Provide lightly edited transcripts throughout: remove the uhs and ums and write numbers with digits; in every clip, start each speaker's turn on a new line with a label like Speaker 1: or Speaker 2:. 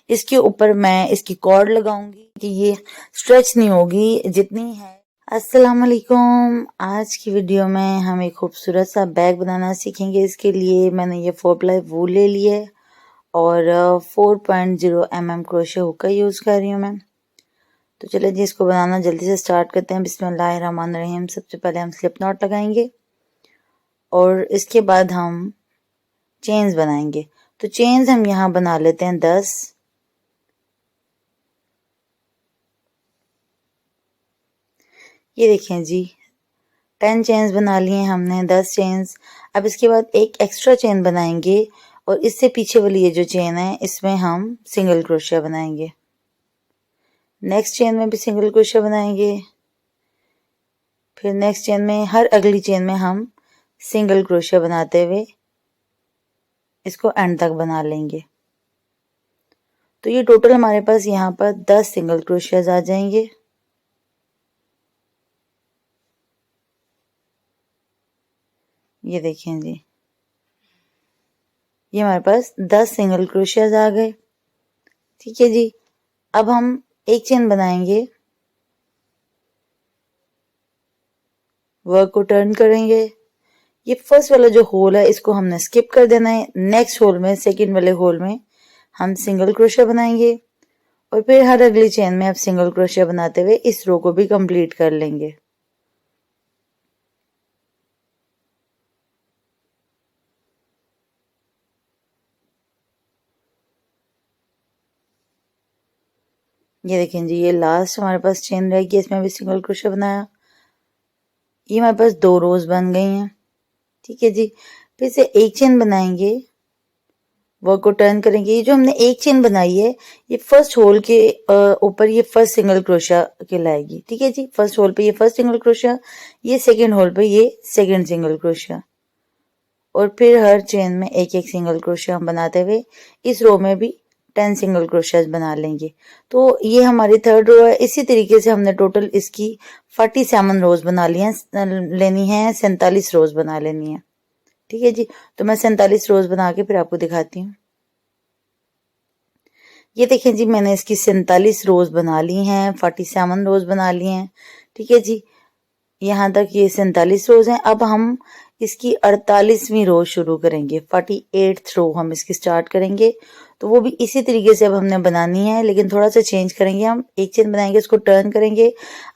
Speaker 1: इसके ऊपर मैं इसकी कॉर्ड लगाऊंगी कि ये स्ट्रेच नहीं होगी जितनी है। अस्सलाम वालेकुम। आज की वीडियो में हम एक खूबसूरत सा बैग बनाना सीखेंगे। इसके लिए मैंने ये 4 प्लाई वूल ले ली है और 4.0 mm क्रोशे हुक का यूज़ कर रही हूँ मैं। तो चलिए जी इसको बनाना जल्दी से स्टार्ट करते हैं। बिस्मिल्लाहिर्रहमानिर्रहीम। सबसे पहले हम स्लिप नॉट लगाएंगे और इसके बाद हम चेन्स बनाएंगे। तो चेन्स हम यहाँ बना लेते हैं 10। ये देखें जी 10 चेन्स बना लिए हमने, 10 चेन्स। अब इसके बाद एक एक्स्ट्रा चेन बनाएंगे और इससे पीछे वाली ये जो चेन है इसमें हम सिंगल क्रोशिया बनाएंगे। नेक्स्ट चेन में भी सिंगल क्रोशिया बनाएंगे, फिर नेक्स्ट चेन में, हर अगली चेन में हम सिंगल क्रोशिया बनाते हुए इसको एंड तक बना लेंगे। तो ये टोटल हमारे पास यहाँ पर 10 सिंगल क्रोशियाज आ जाएंगे। ये देखें जी, ये हमारे पास 10 सिंगल क्रोशियाज आ गए। ठीक है जी, अब हम एक चेन बनाएंगे, वर्क को टर्न करेंगे। ये फर्स्ट वाला जो होल है इसको हमने स्किप कर देना है। नेक्स्ट होल में, सेकंड वाले होल में हम सिंगल क्रोशिया बनाएंगे और फिर हर अगली चेन में अब सिंगल क्रोशिया बनाते हुए इस रो को भी कंप्लीट कर लेंगे। ये देखें जी, ये लास्ट हमारे पास चेन रह गई, इसमें भी सिंगल क्रोशिया बनाया। ये हमारे पास 2 रोज बन गई हैं। ठीक है जी, फिर से एक चेन बनाएंगे, वर्क को टर्न करेंगे। ये जो हमने एक चेन बनाई है ये फर्स्ट होल के ऊपर ये फर्स्ट सिंगल क्रोशिया कहलाएगी। ठीक है जी, फर्स्ट होल पे ये फर्स्ट सिंगल क्रोशिया, ये सेकंड होल पे ये सेकंड सिंगल क्रोशिया, और फिर हर चेन में एक एक सिंगल क्रोशिया हम बनाते हुए इस रो में भी 10 सिंगल क्रोशियाज बना लेंगे। तो ये हमारी थर्ड रो है। इसी तरीके से हमने टोटल इसकी 47 रोज बना ली हैं, लेनी है 47 रोज बना लेनी है। ठीक है जी, तो मैं 47 रोज बना के फिर आपको दिखाती हूँ। ये देखें जी, मैंने इसकी 47 रोज बना ली हैं, 47 रोज बना ली हैं। ठीक है जी, यहाँ तक ये 47 रोज हैं। अब हम इसकी 48वीं रो शुरू करेंगे, 48th रो हम इसकी स्टार्ट करेंगे। तो वो भी इसी तरीके से अब हमने बनानी है, लेकिन थोड़ा सा चेंज करेंगे। हम एक चेन बनाएंगे, इसको टर्न करेंगे।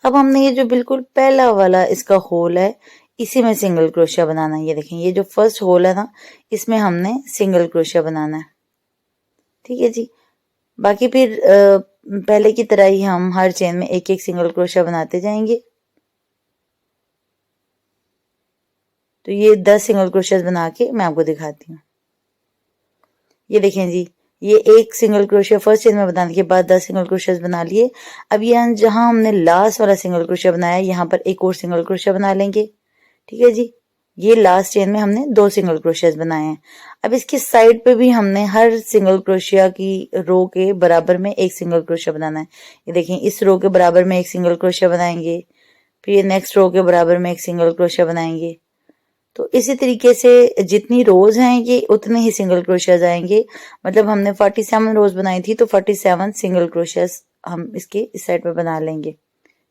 Speaker 1: अब हमने ये जो बिल्कुल पहला वाला इसका होल है इसी में सिंगल क्रोशिया बनाना है। ये देखें, ये जो फर्स्ट होल है ना इसमें हमने सिंगल क्रोशिया बनाना है। ठीक है जी, बाकी फिर पहले की तरह ही हम हर चेन में एक एक सिंगल क्रोशिया बनाते जाएंगे। तो ये 10 सिंगल क्रोशियाज बना के मैं आपको दिखाती हूँ। ये देखें जी, ये एक सिंगल क्रोशिया फर्स्ट चेन में बनाने के बाद 10 सिंगल क्रोशियाज बना लिए। अब यहाँ जहां हमने लास्ट वाला सिंगल क्रोशिया बनाया यहाँ पर एक और सिंगल क्रोशिया बना लेंगे। ठीक है जी, ये लास्ट चेन में हमने 2 सिंगल क्रोशियाज बनाए हैं। अब इसकी साइड पे भी हमने हर सिंगल क्रोशिया की रो के बराबर में एक सिंगल क्रोशिया बनाना है। ये देखें, इस रो के बराबर में एक सिंगल क्रोशिया बनाएंगे, फिर ये नेक्स्ट रो के बराबर में एक सिंगल क्रोशिया बनाएंगे। तो इसी तरीके से जितनी रोज हैं ये उतने ही सिंगल क्रोशियाज आएंगे। मतलब हमने 47 रोज बनाई थी तो 47 सिंगल क्रोशियाज हम इसके इस साइड पे बना लेंगे।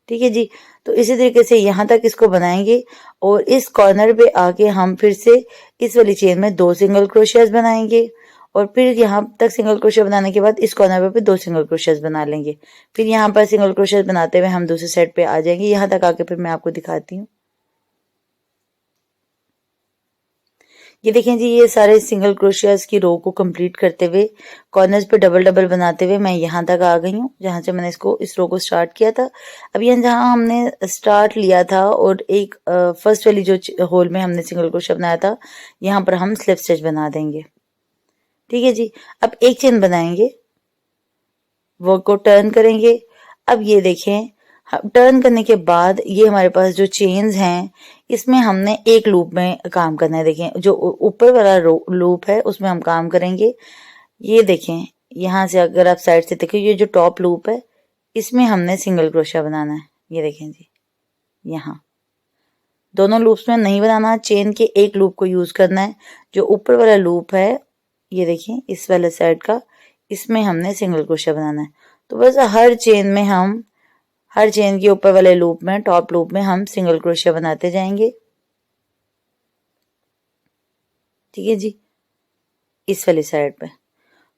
Speaker 1: ठीक है जी, तो इसी तरीके से यहाँ तक इसको बनाएंगे और इस कॉर्नर पे आके हम फिर से इस वाली चेन में 2 सिंगल क्रोशियाज बनाएंगे और फिर यहाँ तक सिंगल क्रोशिया बनाने के बाद इस कॉर्नर पे 2 सिंगल क्रोशियाज बना लेंगे। फिर यहाँ पर सिंगल क्रोशियाज बनाते हुए हम दूसरे साइड पे आ जाएंगे। यहाँ तक आके फिर मैं आपको दिखाती हूँ। ये देखें जी, ये सारे सिंगल क्रोशियाज की रो को कंप्लीट करते हुए कॉर्नर्स पे डबल डबल बनाते हुए मैं यहाँ तक आ गई हूँ जहां से मैंने इस रो को स्टार्ट किया था। अब यहाँ जहां हमने स्टार्ट लिया था और एक फर्स्ट वाली जो होल में हमने सिंगल क्रोशिया बनाया था यहाँ पर हम स्लिप स्टिच बना देंगे। ठीक है जी, अब एक चेन बनाएंगे, वर्क को टर्न करेंगे। अब ये देखें, टर्न करने के बाद ये हमारे पास जो चेन्स हैं इसमें हमने एक लूप में काम करना है। देखें, जो ऊपर वाला लूप है उसमें हम काम करेंगे। ये देखें, यहां से अगर आप साइड से देखें, ये जो टॉप लूप है इसमें हमने सिंगल क्रोशिया बनाना है। ये देखें जी, यहाँ दोनों लूप्स में नहीं बनाना, चेन के एक लूप को यूज करना है। जो ऊपर वाला लूप है ये देखें इस वाले साइड का, इसमें हमने सिंगल क्रोशिया बनाना है। तो बस हर चेन के ऊपर वाले लूप में, टॉप लूप में हम सिंगल क्रोशिया बनाते जाएंगे। ठीक है जी, इस वाली साइड पे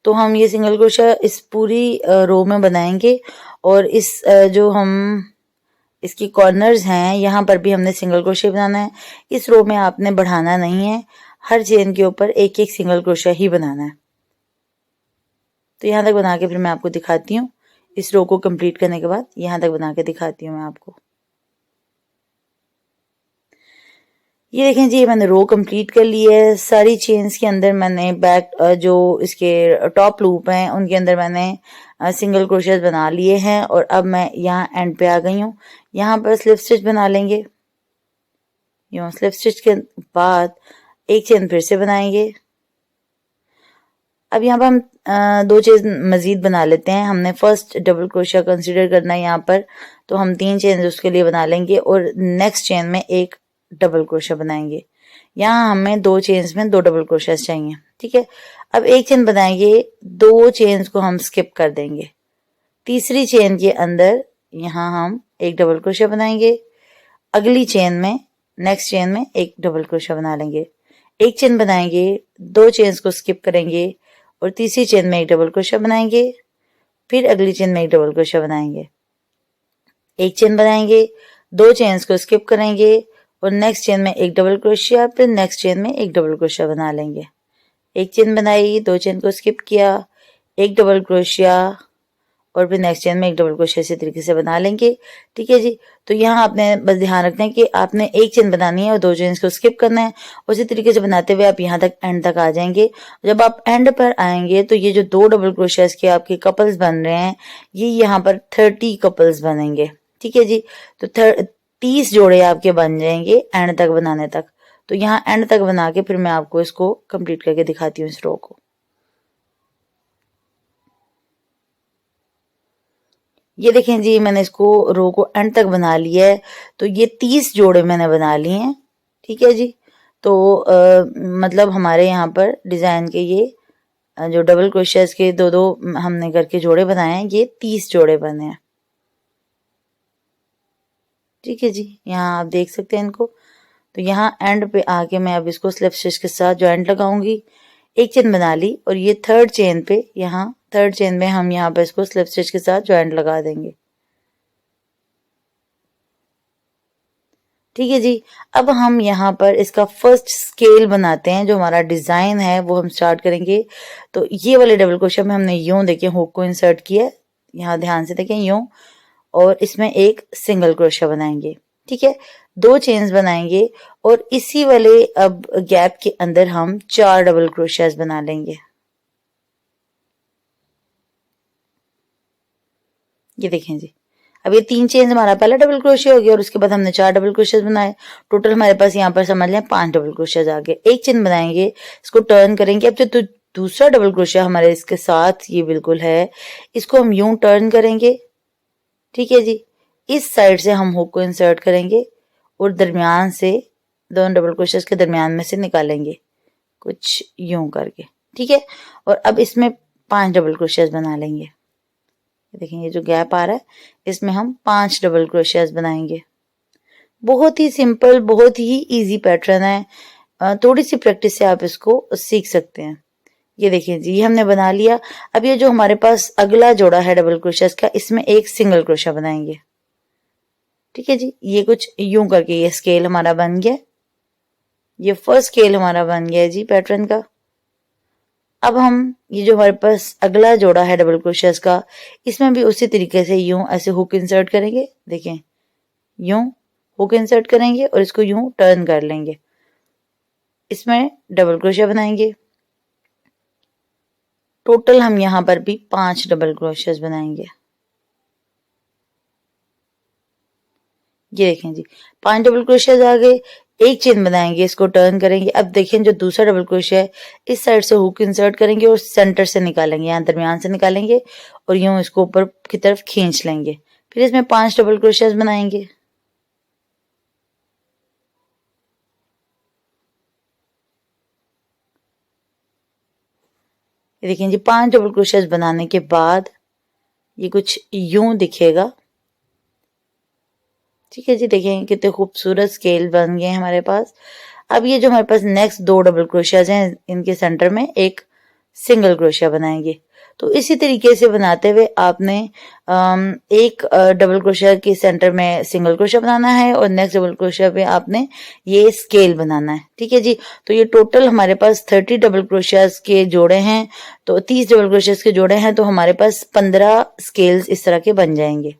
Speaker 1: तो हम ये सिंगल क्रोशिया इस पूरी रो में बनाएंगे। और इस जो हम इसकी कॉर्नर्स हैं यहाँ पर भी हमने सिंगल क्रोशिया बनाना है। इस रो में आपने बढ़ाना नहीं है, हर चेन के ऊपर एक एक सिंगल क्रोशिया ही बनाना है। तो यहाँ तक बना के फिर मैं आपको दिखाती हूँ। इस रो को कंप्लीट करने के बाद यहाँ तक बना के दिखाती हूँ मैं आपको। ये देखें जी, मैंने रो कंप्लीट कर ली है। सारी चेन्स के अंदर मैंने बैक जो इसके टॉप लूप हैं उनके अंदर मैंने सिंगल क्रोशियाज बना लिए हैं। और अब मैं यहाँ एंड पे आ गई हूँ। यहाँ पर स्लिप स्टिच बना लेंगे। यूँ स्लिप स्टिच के बाद एक चेन फिर से बनाएंगे। अब यहाँ पर हम दो चेन मजीद बना लेते हैं। हमने फर्स्ट डबल क्रोशिया कंसीडर करना है यहाँ पर, तो हम 3 चेन उसके लिए बना लेंगे और नेक्स्ट चेन में एक डबल क्रोशिया बनाएंगे। यहाँ हमें 2 चेन्स में 2 डबल क्रोशिया चाहिए। ठीक है, अब एक चेन बनाएंगे, 2 चेन्स को हम स्किप कर देंगे। तीसरी चेन के अंदर यहाँ हम एक डबल क्रोशिया बनाएंगे। अगली चेन में, नेक्स्ट चेन में एक डबल क्रोशिया बना लेंगे। एक चेन बनाएंगे, 2 चेन्स को स्किप करेंगे और तीसरी चेन में एक डबल क्रोशिया बनाएंगे। फिर अगली चेन में एक डबल क्रोशिया बनाएंगे। एक चेन बनाएंगे, 2 चेन्स को स्किप करेंगे और नेक्स्ट चेन में एक डबल क्रोशिया, फिर नेक्स्ट चेन में एक डबल क्रोशिया बना लेंगे। एक चेन बनाई, 2 चेन को स्किप किया, एक डबल क्रोशिया और फिर नेक्स्ट चेन में एक डबल क्रोशिया इसी तरीके से बना लेंगे। ठीक है जी, तो यहाँ आपने बस ध्यान रखना है कि आपने एक चेन बनानी है और 2 चेन्स को स्किप करना है। उसी तरीके से बनाते हुए आप यहाँ तक एंड तक आ जाएंगे। जब आप एंड पर आएंगे तो ये जो 2 डबल क्रोशियाज के आपके कपल्स बन रहे हैं, ये यहाँ पर 30 कपल्स बनेंगे। ठीक है जी, तो 30 जोड़े आपके बन जाएंगे एंड तक बनाने तक। तो यहाँ एंड तक बना के फिर मैं आपको इसको कंप्लीट करके दिखाती हूँ इस रो को। ये देखें जी, मैंने इसको रो को एंड तक बना लिया है। तो ये 30 जोड़े मैंने बना लिए हैं। ठीक है जी, तो मतलब हमारे यहाँ पर डिजाइन के ये जो डबल क्रोशियाज के दो दो हमने करके जोड़े बनाए हैं, ये 30 जोड़े बने हैं। ठीक है जी, यहाँ आप देख सकते हैं इनको। तो यहाँ एंड पे आके मैं अब इसको स्लिप स्टिच के साथ जॉइंट लगाऊंगी। एक चेन बना ली और ये थर्ड चेन पे, यहाँ थर्ड चेन में हम यहाँ पे इसको स्लिप स्टिच के साथ जॉइंट लगा देंगे। ठीक है जी, अब हम यहाँ पर इसका फर्स्ट स्केल बनाते हैं। जो हमारा डिजाइन है वो हम स्टार्ट करेंगे। तो ये वाले डबल क्रोशिया में हमने यूं देखिए हुक को इंसर्ट किया है, यहाँ ध्यान से देखें यूं, और इसमें एक सिंगल क्रोशिया बनाएंगे। ठीक है, 2 चेन्स बनाएंगे और इसी वाले अब गैप के अंदर हम 4 डबल क्रोशियाज बना लेंगे। ये देखें जी, अब ये 3 चेन्स हमारा पहला डबल क्रोशिया हो गया और उसके बाद हमने 4 डबल क्रोशिया बनाए। टोटल हमारे पास यहाँ पर समझ लें 5 डबल क्रोशिया आ गए। एक चेन बनाएंगे, इसको टर्न करेंगे। अब जो दूसरा डबल क्रोशिया हमारे इसके साथ ये बिल्कुल है, इसको हम यूं टर्न करेंगे। ठीक है जी, इस साइड से हम हुक को इंसर्ट करेंगे और दरमियान से, दोनों डबल क्रोशिया के दरमियान में से निकालेंगे कुछ यूं करके। ठीक है, और अब इसमें 5 डबल क्रोशिया बना लेंगे। देखें ये जो गैप आ रहा है, इसमें हम 5 डबल क्रोशियाज बनाएंगे। बहुत ही सिंपल, बहुत ही इजी पैटर्न है। थोड़ी सी प्रैक्टिस से आप इसको सीख सकते हैं। ये देखिए जी, ये हमने बना लिया। अब ये जो हमारे पास अगला जोड़ा है डबल क्रोशियाज का, इसमें एक सिंगल क्रोशिया बनाएंगे। ठीक है जी, ये कुछ यूं करके ये स्केल हमारा बन गया। ये फर्स्ट स्केल हमारा बन गया है जी पैटर्न का। अब हम ये जो हमारे पास अगला जोड़ा है डबल क्रोशियाज का, इसमें भी उसी तरीके से यूं ऐसे हुक इंसर्ट करेंगे। देखें यूं हुक इंसर्ट करेंगे और इसको यूं टर्न कर लेंगे। इसमें डबल क्रोशिया बनाएंगे। टोटल हम यहां पर भी 5 डबल क्रोशियाज बनाएंगे। ये देखें जी, 5 डबल क्रोशियाज आ गए। एक चेन बनाएंगे, इसको टर्न करेंगे। अब देखें जो दूसरा डबल क्रोशिया है, इस साइड से हुक इंसर्ट करेंगे और सेंटर से निकालेंगे, यहाँ दरमियान से निकालेंगे और यूं इसको ऊपर की तरफ खींच लेंगे। फिर इसमें 5 डबल क्रोशियाज बनाएंगे। ये देखें जी 5 डबल क्रोशेस बनाने के बाद ये कुछ यूं दिखेगा। ठीक है जी, देखें कितने खूबसूरत स्केल बन गए हमारे पास। अब ये जो हमारे पास नेक्स्ट 2 डबल क्रोशियाज हैं, इनके सेंटर में एक सिंगल क्रोशिया बनाएंगे। तो इसी तरीके से बनाते हुए आपने एक डबल क्रोशिया के सेंटर में सिंगल क्रोशिया बनाना है और नेक्स्ट डबल क्रोशिया पे आपने ये स्केल बनाना है। ठीक है जी, तो ये टोटल हमारे पास 30 डबल क्रोशियाज के जोड़े हैं, तो 30 डबल क्रोशियाज के जोड़े हैं, तो हमारे पास 15 स्केल्स इस तरह के बन जाएंगे।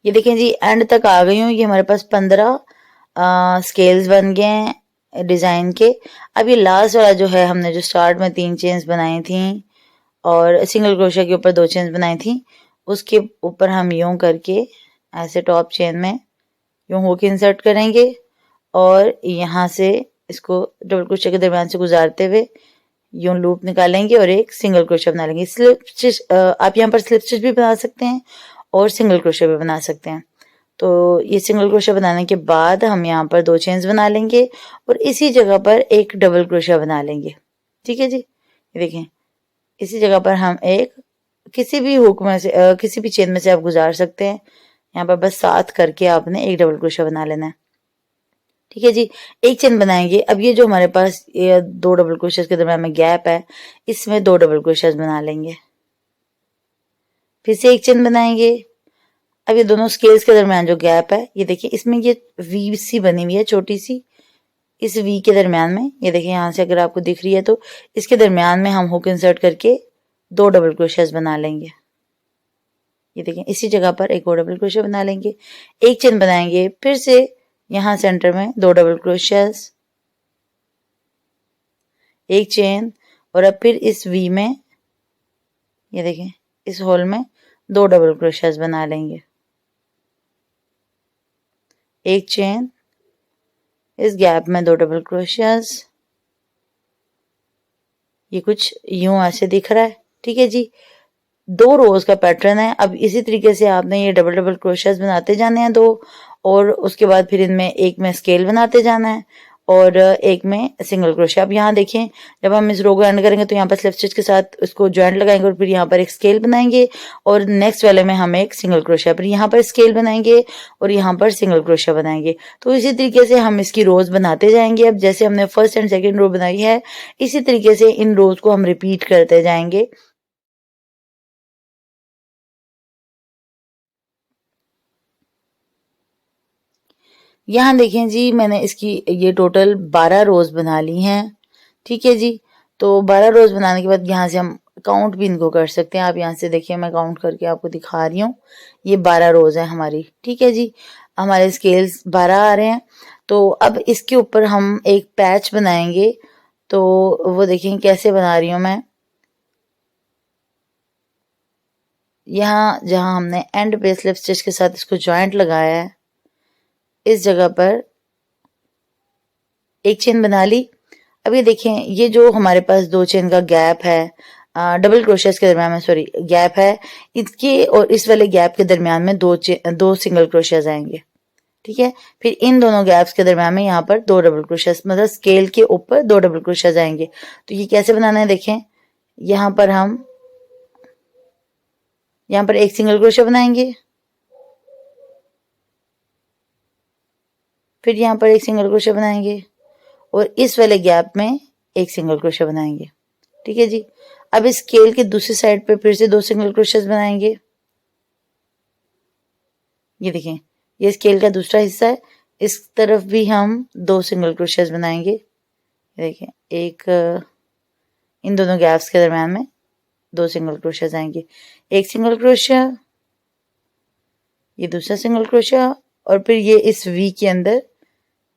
Speaker 1: ये देखें जी एंड तक आ गई हूँ, ये हमारे पास 15 स्केल्स बन गए हैं डिजाइन के। अब ये लास्ट वाला जो है, हमने जो स्टार्ट में 3 चेन्स बनाई थी और सिंगल क्रोशिया के ऊपर 2 चेन्स बनाई थी, उसके यूं हम यूं करके ऐसे टॉप चेन में यूं हुक इंसर्ट करेंगे और यहाँ से इसको डबल क्रोशिया के दरमियान से गुजारते हुए यूं लूप निकालेंगे और एक सिंगल क्रोशिया बना लेंगे। स्लिप स्टिच आप यहाँ पर स्लिप स्टिच भी बना सकते हैं और सिंगल क्रोशिया भी बना सकते हैं। तो ये सिंगल क्रोशिया बनाने के बाद हम यहाँ पर 2 चेन्स बना लेंगे और इसी जगह पर एक डबल क्रोशिया बना लेंगे। ठीक है जी, ये देखें इसी जगह पर हम एक किसी भी हुक में से किसी भी चेन में से आप गुजार सकते हैं। यहाँ पर बस 7 करके आपने एक डबल क्रोशिया बना लेना है। ठीक है जी, एक चेन बनाएंगे। अब ये जो हमारे पास ये 2 डबल क्रोशिया के दरम्यान में गैप है, इसमें 2 डबल क्रोशिया बना लेंगे। फिर से एक चेन बनाएंगे। अब ये दोनों स्केल्स के दरमियान जो गैप है, ये देखिए इसमें ये वी सी बनी हुई है छोटी सी, इस वी के दरमियान में ये देखिए यहाँ से अगर आपको दिख रही है तो इसके दरमियान में हम हुक इंसर्ट करके 2 डबल क्रोशियाज बना लेंगे। ये देखें इसी जगह पर एक और डबल क्रोशिया बना लेंगे, एक चेन बनाएंगे, फिर से यहाँ सेंटर में 2 डबल क्रोशियाज, एक चेन, और अब फिर इस वी में ये देखें इस होल में 2 डबल क्रोशियाज बना लेंगे, एक चेन, इस गैप में 2 डबल क्रोशियाज। ये कुछ यूं ऐसे दिख रहा है। ठीक है जी, 2 रोज का पैटर्न है। अब इसी तरीके से आपने ये डबल डबल क्रोशियाज बनाते जाने हैं 2, और उसके बाद फिर इनमें एक में स्केल बनाते जाना है और एक में सिंगल क्रोशिया। अब यहाँ देखें जब हम इस रो को एंड करेंगे तो यहाँ पर स्लिप स्टिच के साथ इसको जॉइंट लगाएंगे और फिर यहाँ पर एक स्केल बनाएंगे और नेक्स्ट वाले में हम एक सिंगल क्रोशिया, फिर यहाँ पर स्केल बनाएंगे और यहाँ पर सिंगल क्रोशिया बनाएंगे। तो इसी तरीके से हम इसकी रोज बनाते जाएंगे। अब जैसे हमने फर्स्ट एंड सेकेंड रो बनाई है, इसी तरीके से इन रोज को हम रिपीट करते जाएंगे। यहाँ देखें जी मैंने इसकी ये टोटल 12 रोज बना ली हैं। ठीक है जी, तो 12 रोज बनाने के बाद यहाँ से हम काउंट भी इनको कर सकते हैं। आप यहाँ से देखिए मैं काउंट करके आपको दिखा रही हूँ, ये 12 रोज है हमारी। ठीक है जी, हमारे स्केल्स 12 आ रहे हैं। तो अब इसके ऊपर हम एक पैच बनाएंगे, तो वो देखें कैसे बना रही हूँ मैं। यहाँ जहाँ हमने एंड पे स्लिप स्टिच के साथ इसको जॉइंट लगाया है, इस जगह पर एक चेन बना ली। अब ये देखें ये जो हमारे पास 2 चेन का गैप है, डबल क्रोशिया के दरमियान में सॉरी गैप है, इसके और इस वाले गैप के दरमियान में 2 सिंगल क्रोशियाज आएंगे। ठीक है, फिर इन दोनों गैप्स के दरमियान में यहाँ पर 2 डबल क्रोशियाज, मतलब स्केल के ऊपर 2 डबल क्रोशियाज आएंगे। तो ये कैसे बनाना है देखें, यहाँ पर हम यहाँ पर एक सिंगल क्रोशिया बनाएंगे, फिर यहाँ पर एक सिंगल क्रोशिया बनाएंगे और इस वाले गैप में एक सिंगल क्रोशिया बनाएंगे। ठीक है जी, अब इस स्केल के दूसरी साइड पे फिर से 2 सिंगल क्रोशियाज बनाएंगे। ये देखें ये स्केल का दूसरा हिस्सा है, इस तरफ भी हम 2 सिंगल क्रोशियाज बनाएंगे। ये देखें एक इन दोनों गैप्स के दरम्यान में 2 सिंगल क्रोशियाज आएंगे, एक सिंगल क्रोशिया, ये दूसरा सिंगल क्रोशिया, और फिर ये इस वी के अंदर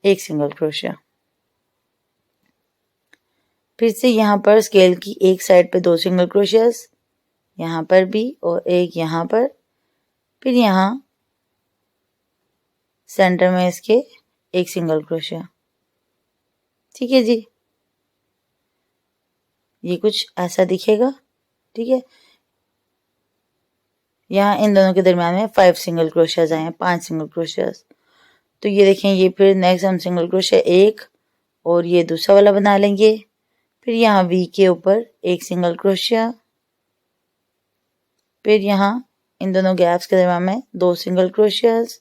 Speaker 1: एक सिंगल क्रोशिया। फिर से यहाँ पर स्केल की एक साइड पे 2 सिंगल क्रोशियाज, यहाँ पर भी और एक यहाँ पर, फिर यहाँ सेंटर में इसके एक सिंगल क्रोशिया। ठीक है जी, ये कुछ ऐसा दिखेगा। ठीक है, यहाँ इन दोनों के दरम्यान में 5 सिंगल क्रोशियाज आए हैं, 5 सिंगल क्रोशियाज। तो ये देखें ये फिर नेक्स्ट हम सिंगल क्रोशिया एक और ये दूसरा वाला बना लेंगे, फिर यहाँ वी के ऊपर एक सिंगल क्रोशिया, फिर यहाँ इन दोनों गैप्स के दरम्यान में 2 सिंगल क्रोशियाज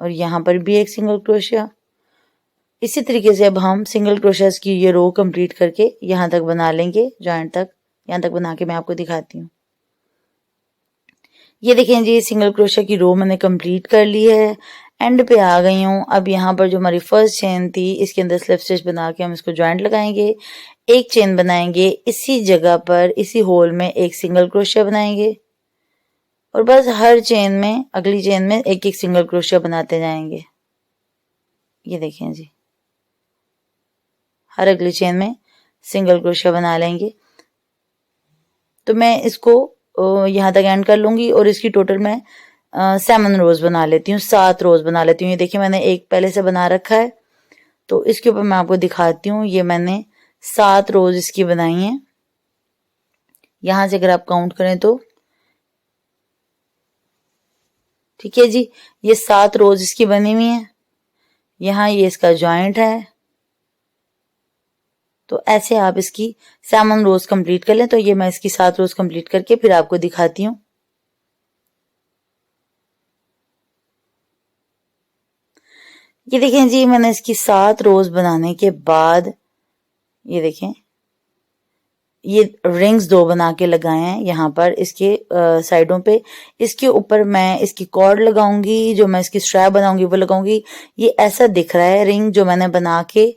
Speaker 1: और यहाँ पर भी एक सिंगल क्रोशिया। इसी तरीके से अब हम सिंगल क्रोशियाज की ये रो कंप्लीट करके यहाँ तक बना लेंगे, जॉइंट तक। यहाँ तक बना के मैं आपको दिखाती हूँ। ये देखें जी, सिंगल क्रोशिया की रो मैंने कंप्लीट कर ली है, एंड पे आ गई हूँ। अब यहाँ पर जो हमारी फर्स्ट चेन थी, इसके अंदर स्लिप स्टिच बना के हम इसको जॉइंट लगाएंगे, एक चेन बनाएंगे, इसी जगह पर इसी होल में एक सिंगल क्रोशिया बनाएंगे और बस हर चेन में, अगली चेन में एक एक सिंगल क्रोशिया बनाते जाएंगे। ये देखें जी, हर अगली चेन में सिंगल क्रोशिया बना लेंगे। तो मैं इसको यहाँ तक एंड कर लूंगी और इसकी टोटल मैं 7 रोज बना लेती हूँ, 7 रोज बना लेती हूँ। ये देखिए मैंने एक पहले से बना रखा है, तो इसके ऊपर मैं आपको दिखाती हूँ। ये मैंने 7 रोज इसकी बनाई है। यहां से अगर आप काउंट करें तो ठीक है जी, ये 7 रोज इसकी बनी हुई है। यहाँ ये इसका जॉइंट है, तो ऐसे आप इसकी 7 रोज कंप्लीट कर लें। तो ये मैं इसकी 7 रोज कंप्लीट करके फिर आपको दिखाती हूँ। ये देखें जी, मैंने इसकी 7 रोज बनाने के बाद ये देखें, ये रिंग्स 2 बना के लगाए हैं यहाँ पर इसके साइडों पे। इसके ऊपर मैं इसकी कॉर्ड लगाऊंगी, जो मैं इसकी स्ट्रैप बनाऊंगी वो लगाऊंगी। ये ऐसा दिख रहा है रिंग जो मैंने बना के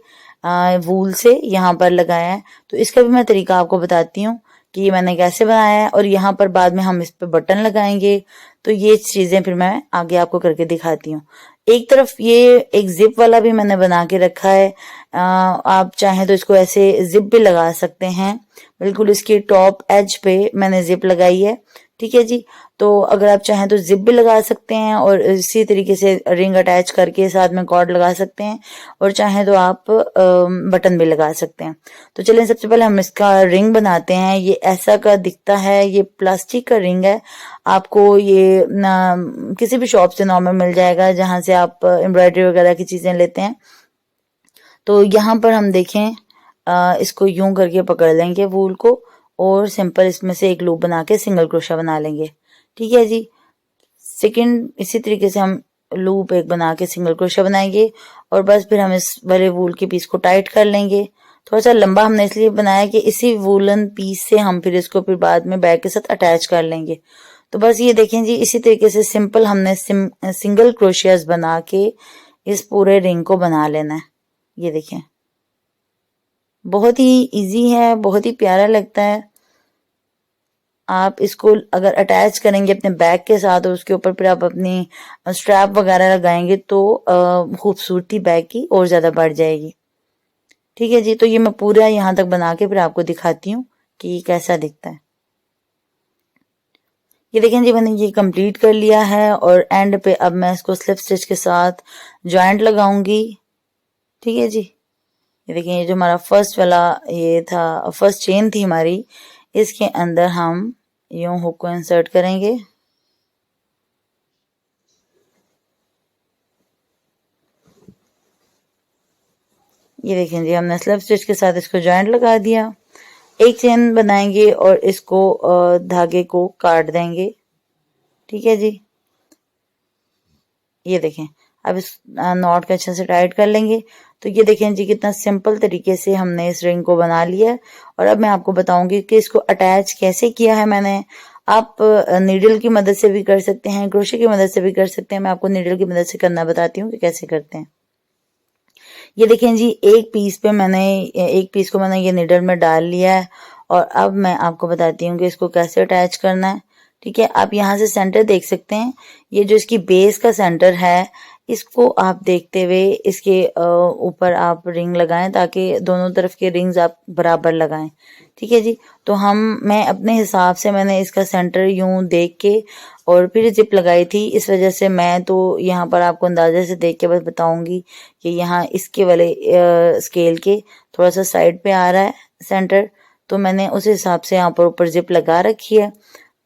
Speaker 1: वूल से यहाँ पर लगाया है। तो इसका भी मैं तरीका आपको बताती हूँ कि ये मैंने कैसे बनाया है, और यहाँ पर बाद में हम इस पे बटन लगाएंगे। तो ये चीजें फिर मैं आगे आपको करके दिखाती हूँ। एक तरफ ये एक जिप वाला भी मैंने बना के रखा है। आप चाहें तो इसको ऐसे जिप भी लगा सकते हैं। बिल्कुल इसकी टॉप एज पे मैंने जिप लगाई है, ठीक है जी। तो अगर आप चाहें तो जिप भी लगा सकते हैं और इसी तरीके से रिंग अटैच करके साथ में कॉर्ड लगा सकते हैं, और चाहें तो आप बटन भी लगा सकते हैं। तो चलिए सबसे पहले हम इसका रिंग बनाते हैं। ये ऐसा का दिखता है, ये प्लास्टिक का रिंग है। आपको ये किसी भी शॉप से नॉर्मल मिल जाएगा जहां से आप एम्ब्रॉयडरी वगैरह की चीजें लेते हैं। तो यहाँ पर हम देखें, इसको यूं करके पकड़ लेंगे वूल को और सिंपल इसमें से एक लूप बना के सिंगल क्रोशा बना लेंगे, ठीक है जी। सेकंड इसी तरीके से हम लूप एक बना के सिंगल क्रोशा बनाएंगे और बस फिर हम इस वाले वूल के पीस को टाइट कर लेंगे। थोड़ा सा लंबा हमने इसलिए बनाया कि इसी वूलन पीस से हम फिर इसको फिर बाद में बैग के साथ अटैच कर लेंगे। तो बस ये देखें जी, इसी तरीके से सिंपल हमने सिंगल क्रोशियाज बना के इस पूरे रिंग को बना लेना है। ये देखें, बहुत ही इजी है, बहुत ही प्यारा लगता है। आप इसको अगर अटैच करेंगे अपने बैग के साथ और उसके ऊपर फिर आप अपनी स्ट्रैप वगैरह लगाएंगे तो खूबसूरती बैग की और ज्यादा बढ़ जाएगी, ठीक है जी। तो ये मैं पूरा यहाँ तक बना के फिर आपको दिखाती हूँ कि कैसा दिखता है। ये देखें जी, मैंने ये कंप्लीट कर लिया है और एंड पे अब मैं इसको स्लिप स्टिच के साथ जॉइंट लगाऊंगी, ठीक है जी। ये देखें, ये जो हमारा फर्स्ट वाला ये था, फर्स्ट चेन थी हमारी, इसके अंदर हम यूं हुक को इंसर्ट करेंगे। ये देखें जी, हमने स्लिप स्टिच के साथ इसको जॉइंट लगा दिया। एक चेन बनाएंगे और इसको धागे को काट देंगे, ठीक है जी। ये देखें, अब इस नॉट को अच्छे से टाइट कर लेंगे। तो ये देखें जी, कितना सिंपल तरीके से हमने इस रिंग को बना लिया है। और अब मैं आपको बताऊंगी कि इसको अटैच कैसे किया है मैंने। आप नीडल की मदद से भी कर सकते हैं, क्रोशे की मदद से भी कर सकते हैं। मैं आपको नीडल की मदद से करना बताती हूँ कि कैसे करते हैं। ये देखें जी, एक पीस को मैंने ये नीडल में डाल लिया है और अब मैं आपको बताती हूँ कि इसको कैसे अटैच करना है, ठीक है। आप यहाँ से सेंटर देख सकते हैं, ये जो इसकी बेस का सेंटर है, इसको आप देखते हुए इसके ऊपर आप रिंग लगाएं ताकि दोनों तरफ के रिंग्स आप बराबर लगाएं, ठीक है जी। तो मैं अपने हिसाब से मैंने इसका सेंटर यूं देख के और फिर जिप लगाई थी। इस वजह से मैं तो यहाँ पर आपको अंदाजे से देख के बस बताऊंगी कि यहाँ इसके वाले स्केल के थोड़ा सा साइड पे आ रहा है सेंटर, तो मैंने उस हिसाब से यहाँ पर ऊपर जिप लगा रखी है।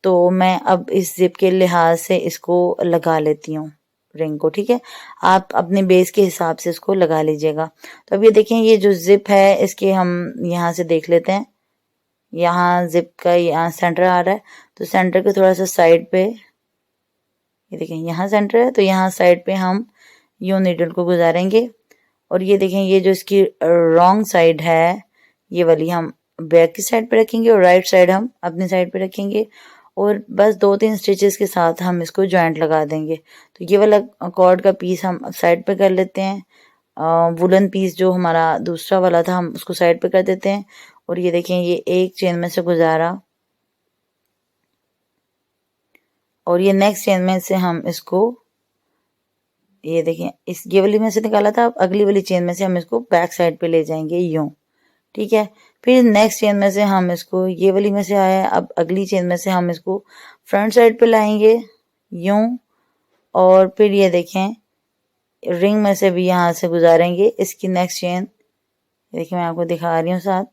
Speaker 1: तो मैं अब इस जिप के लिहाज से इसको लगा लेती हूँ, रिंग को, ठीक है। आप अपने बेस के हिसाब से इसको लगा लीजिएगा। तो अब ये देखें, ये जो जिप है इसके हम यहाँ से देख लेते हैं। यहाँ जिप का यहाँ सेंटर आ रहा है, तो सेंटर के थोड़ा सा साइड पे, ये देखें यहाँ सेंटर है, तो यहाँ साइड पे हम यूं नीडल को गुजारेंगे। और ये देखें, ये जो इसकी रॉन्ग साइड है ये वाली हम बैक की साइड पे रखेंगे और राइट साइड हम अपनी साइड पे रखेंगे। और बस 2-3 स्टिचेस के साथ हम इसको जॉइंट लगा देंगे। तो ये वाला कॉर्ड का पीस हम साइड पे कर लेते हैं। वुलन पीस जो हमारा दूसरा वाला था हम उसको साइड पे कर देते हैं। और ये देखें, ये एक चेन में से गुजारा और ये नेक्स्ट चेन में से हम इसको, ये देखें, इस ये वाली में से निकाला था, अब अगली वाली चेन में से हम इसको बैक साइड पे ले जाएंगे यूं, ठीक है। फिर नेक्स्ट चेन में से हम इसको, ये वाली में से आया, अब अगली चेन में से हम इसको फ्रंट साइड पे लाएंगे यूं। और फिर ये देखें, रिंग में से भी यहाँ से गुजारेंगे इसकी नेक्स्ट चेन। देखिए मैं आपको दिखा रही हूँ साथ,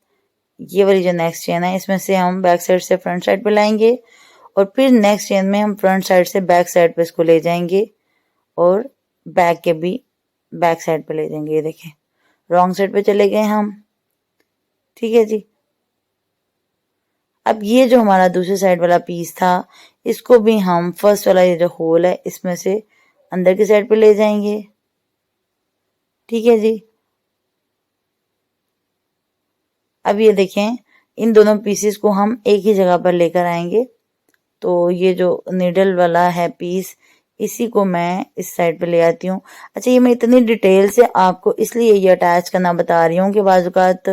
Speaker 1: ये वाली जो नेक्स्ट चेन है इसमें से हम बैक साइड से फ्रंट साइड पे लाएंगे और फिर नेक्स्ट चेन में हम फ्रंट साइड से बैक साइड पे इसको ले जाएंगे और बैक के भी बैक साइड पे ले जाएंगे। ये देखें, रॉन्ग साइड पे चले गए हम, ठीक है जी। अब ये जो हमारा दूसरी साइड वाला पीस था इसको भी हम फर्स्ट वाला ये जो होल है इसमें से अंदर की साइड पे ले जाएंगे, ठीक है जी। अब ये देखें, इन दोनों पीसेस को हम एक ही जगह पर लेकर आएंगे। तो ये जो नीडल वाला है पीस, इसी को मैं इस साइड पे ले आती हूँ। अच्छा, ये मैं इतनी डिटेल से आपको इसलिए ये अटैच करना बता रही हूँ कि बाज़-औक़ात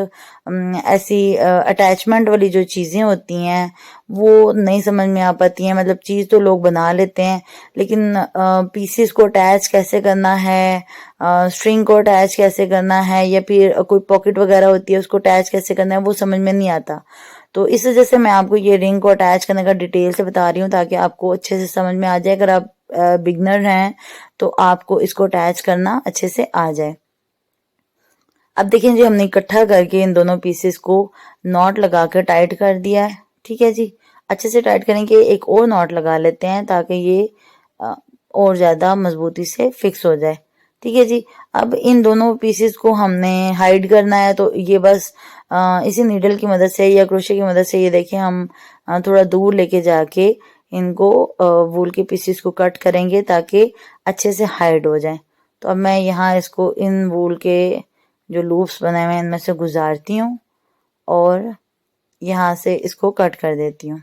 Speaker 1: ऐसी अटैचमेंट वाली जो चीज़ें होती हैं वो नहीं समझ में आ पाती हैं। मतलब चीज़ तो लोग बना लेते हैं लेकिन पीसेस को अटैच कैसे करना है, स्ट्रिंग को अटैच कैसे करना है, या फिर कोई पॉकेट वगैरह होती है उसको अटैच कैसे करना है, वो समझ में नहीं आता। तो इस वजह से मैं आपको ये रिंग को अटैच करने का डिटेल से बता रही हूँ ताकि आपको अच्छे से समझ में आ जाए। अगर आप बिगनर हैं तो आपको इसको अटैच करना अच्छे से आ जाए। अब देखें जी, हमने इकट्ठा करके इन दोनों पीसेस को नॉट लगा कर टाइट कर दिया है, ठीक है जी। अच्छे से टाइट करेंगे, एक और नॉट लगा लेते हैं ताकि ये और ज़्यादा मजबूती से फिक्स हो जाए, ठीक है जी। अब इन दोनों पीसेस को हमने हाइड करना है, तो ये बस इसी नीडल की मदद से या क्रोशे की मदद से, ये देखें, हम थोड़ा दूर लेके जाके इनको वूल के पीसेस को कट करेंगे ताकि अच्छे से हाइड हो जाए। तो अब मैं यहाँ इसको इन वूल के जो लूप्स बने हुए हैं इनमें से गुजारती हूँ और यहाँ से इसको कट कर देती हूँ,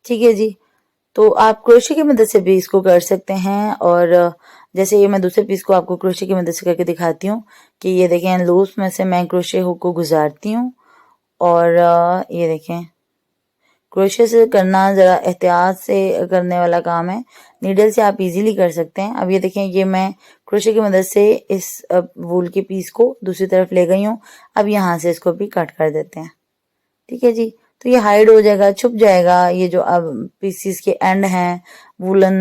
Speaker 1: ठीक है जी। तो आप क्रोशे की मदद से भी इसको कर सकते हैं। और जैसे ये मैं दूसरे पीस को आपको क्रोशे की मदद से करके दिखाती हूँ कि ये देखें, लूप्स में से मैं क्रोशे हुक को गुजारती हूँ और ये देखें, क्रोशे से करना ज़रा एहतियात से करने वाला काम है, नीडल से आप इजीली कर सकते हैं। अब ये देखें, ये मैं क्रोशे की मदद से इस वूल के पीस को दूसरी तरफ ले गई हूँ। अब यहाँ से इसको भी कट कर देते हैं, ठीक है जी। तो ये हाइड हो जाएगा, छुप जाएगा। ये जो अब पीसीस के एंड हैं, वूलन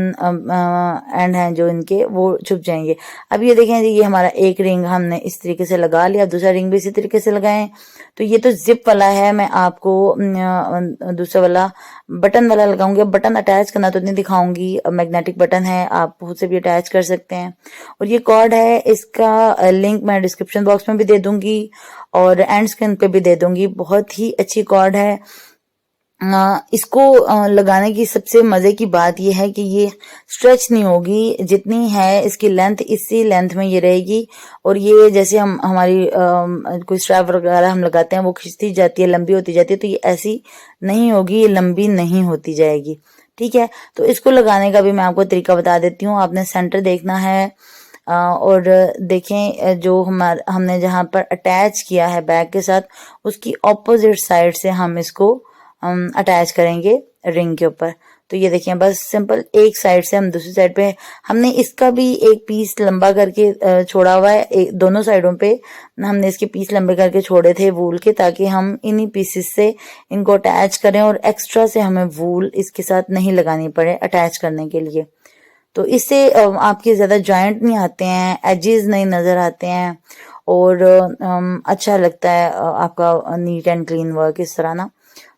Speaker 1: एंड हैं जो इनके, वो छुप जाएंगे। अब ये देखें जी, ये हमारा एक रिंग हमने इस तरीके से लगा लिया, दूसरा रिंग भी इसी तरीके से लगाएं। तो ये तो जिप वाला है, मैं आपको दूसरा वाला बटन वाला लगाऊंगी। बटन अटैच करना तो नहीं दिखाऊंगी, मैग्नेटिक बटन है, आप खुद से भी अटैच कर सकते हैं। और ये कॉर्ड है, इसका लिंक मैं डिस्क्रिप्शन बॉक्स में भी दे दूंगी और एंड स्क्रीन पे भी दे दूंगी। बहुत ही अच्छी कॉर्ड है। इसको लगाने की सबसे मजे की बात यह है कि ये स्ट्रेच नहीं होगी, जितनी है इसकी लेंथ इसी लेंथ में ये रहेगी। और ये जैसे हम हमारी कोई स्ट्रैप वगैरह हम लगाते हैं वो खिंचती जाती है, लंबी होती जाती है, तो ये ऐसी नहीं होगी, ये लंबी नहीं होती जाएगी, ठीक है। तो इसको लगाने का भी मैं आपको तरीका बता देती हूँ। आपने सेंटर देखना है और देखें, जो हमने जहां पर अटैच किया है बैक के साथ, उसकी ऑपोजिट साइड से हम इसको अटैच करेंगे रिंग के ऊपर। तो ये देखिए, बस सिंपल एक साइड से हम दूसरी साइड पे, हमने इसका भी एक पीस लंबा करके छोड़ा हुआ है, दोनों साइडों पे हमने इसके पीस लंबे करके छोड़े थे वूल के, ताकि हम इन्हीं पीसेस से इनको अटैच करें और एक्स्ट्रा से हमें वूल इसके साथ नहीं लगानी पड़े अटैच करने के लिए। तो इससे आपके ज्यादा जॉइंट नहीं आते हैं, एजेस नहीं नजर आते हैं और अच्छा लगता है आपका नीट एंड क्लीन वर्क इस तरह ना।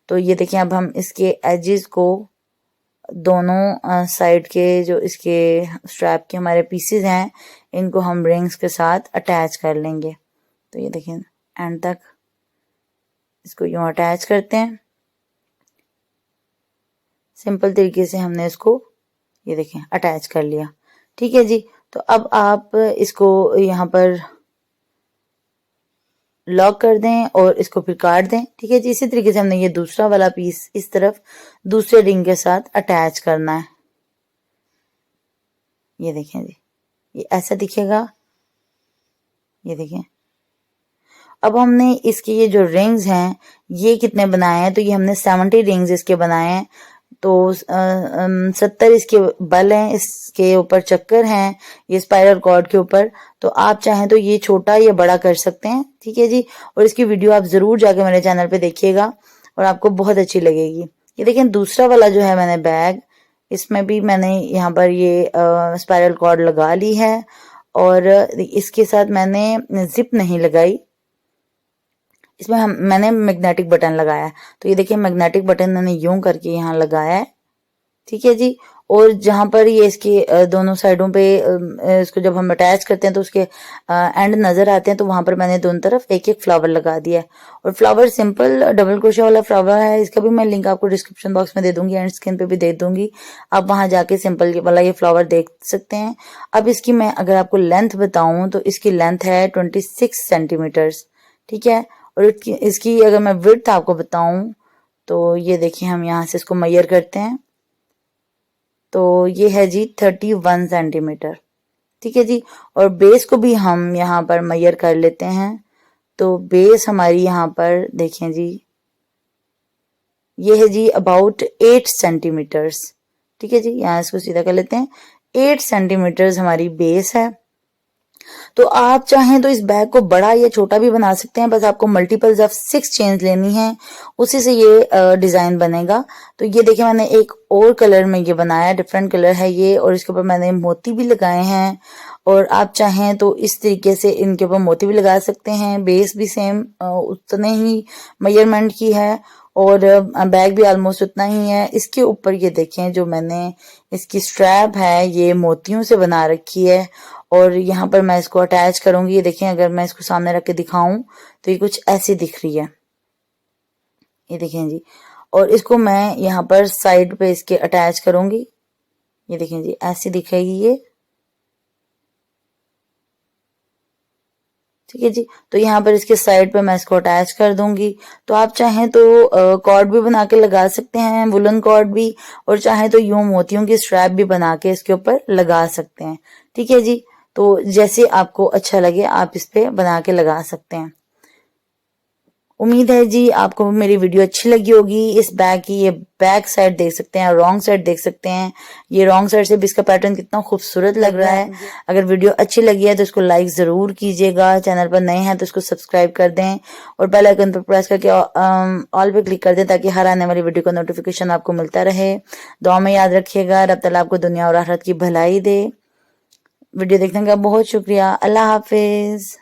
Speaker 1: तो ये देखिए, अब हम इसके एजेस को दोनों साइड के जो इसके स्ट्रैप के हमारे पीसेस हैं इनको हम रिंग्स के साथ अटैच कर लेंगे। तो ये देखें एंड तक इसको यूं अटैच करते हैं। सिंपल तरीके से हमने इसको ये देखें अटैच कर लिया। ठीक है जी। तो अब आप इसको यहाँ पर लॉक कर दें और इसको फिर काट दें। ठीक है जी। इसी तरीके से हमने ये दूसरा वाला पीस इस तरफ दूसरे रिंग के साथ अटैच करना है। ये देखें जी, ये ऐसा दिखेगा। ये देखें। अब हमने इसके ये जो रिंग्स हैं ये कितने बनाए हैं, तो ये हमने 70 रिंग्स इसके बनाए हैं। तो 70 इसके बल हैं, इसके ऊपर चक्कर हैं ये स्पाइरल कॉर्ड के ऊपर। तो आप चाहें तो ये छोटा या बड़ा कर सकते हैं। ठीक है जी। और इसकी वीडियो आप जरूर जाके मेरे चैनल पे देखिएगा और आपको बहुत अच्छी लगेगी। ये देखें दूसरा वाला जो है मैंने बैग, इसमें भी मैंने यहाँ पर ये स्पाइरल कॉर्ड लगा ली है और इसके साथ मैंने जिप नहीं लगाई, इसमें मैंने मैग्नेटिक बटन लगाया। तो ये देखिए मैग्नेटिक बटन मैंने यूं करके यहाँ लगाया है। ठीक है जी। और जहां पर ये इसके दोनों साइडों पे इसको जब हम अटैच करते हैं तो उसके एंड नजर आते हैं, तो वहां पर मैंने दोनों तरफ एक एक फ्लावर लगा दिया है। और फ्लावर सिंपल डबल क्रोशे वाला फ्लावर है, इसका भी मैं लिंक आपको डिस्क्रिप्शन बॉक्स में दे दूंगी एंड स्क्रीन पे भी दे दूंगी, आप वहां जाके सिंपल वाला ये फ्लावर देख सकते हैं। अब इसकी मैं अगर आपको लेंथ बताऊं तो इसकी लेंथ है 26 सेंटीमीटर्स। ठीक है। और इसकी अगर मैं विड्थ आपको बताऊं तो ये देखिए हम यहाँ से इसको मेजर करते हैं, तो ये है जी 31 सेंटीमीटर। ठीक है जी। और बेस को भी हम यहाँ पर मेजर कर लेते हैं। तो बेस हमारी यहाँ पर देखें जी, ये है जी अबाउट 8 सेंटीमीटर्स। ठीक है जी। यहाँ इसको सीधा कर लेते हैं। 8 सेंटीमीटर्स हमारी बेस है। तो आप चाहें तो इस बैग को बड़ा या छोटा भी बना सकते हैं, बस आपको मल्टीपल्स ऑफ 6 चेन्स लेनी है, उसी से ये डिजाइन बनेगा। तो ये देखिए मैंने एक और कलर में ये बनाया, डिफरेंट कलर है ये, और इसके ऊपर मैंने मोती भी लगाए हैं। और आप चाहें तो इस तरीके से इनके ऊपर मोती भी लगा सकते हैं। बेस भी सेम उतने ही मेजरमेंट की है और बैग भी ऑलमोस्ट उतना ही है। इसके ऊपर ये देखें जो मैंने इसकी स्ट्रैप है ये मोतियों से बना रखी है और यहाँ पर मैं इसको अटैच करूंगी। ये देखें अगर मैं इसको सामने रख के दिखाऊं तो ये कुछ ऐसी दिख रही है। ये देखें जी। और इसको मैं यहाँ पर साइड पे इसके अटैच करूंगी। ये देखें जी ऐसी दिखेगी ये। ठीक है जी। तो यहाँ पर इसके साइड पे मैं इसको अटैच कर दूंगी। तो आप चाहें तो कॉर्ड भी बना के लगा सकते हैं, वुलन कॉर्ड भी, और चाहें तो यूं मोतियों की स्ट्रैप भी बना के इसके ऊपर लगा सकते हैं। ठीक है जी। तो जैसे आपको अच्छा लगे आप इस पे बना के लगा सकते हैं। उम्मीद है जी आपको मेरी वीडियो अच्छी लगी होगी। इस बैग की ये बैक साइड देख सकते हैं और रॉन्ग साइड देख सकते हैं। ये रॉन्ग साइड से भी इसका पैटर्न कितना खूबसूरत लग रहा है। अगर वीडियो अच्छी लगी है तो इसको लाइक जरूर कीजिएगा। चैनल पर नए हैं तो इसको सब्सक्राइब कर दें और बेल आइकन पर प्रेस करके ऑल पे क्लिक कर दें ताकि हर आने वाली वीडियो का नोटिफिकेशन आपको मिलता रहे। दुआ में याद रखिएगा। रब तआला आपको दुनिया और आखिरत की भलाई दे। वीडियो देखने का बहुत शुक्रिया। अल्लाह हाफिज।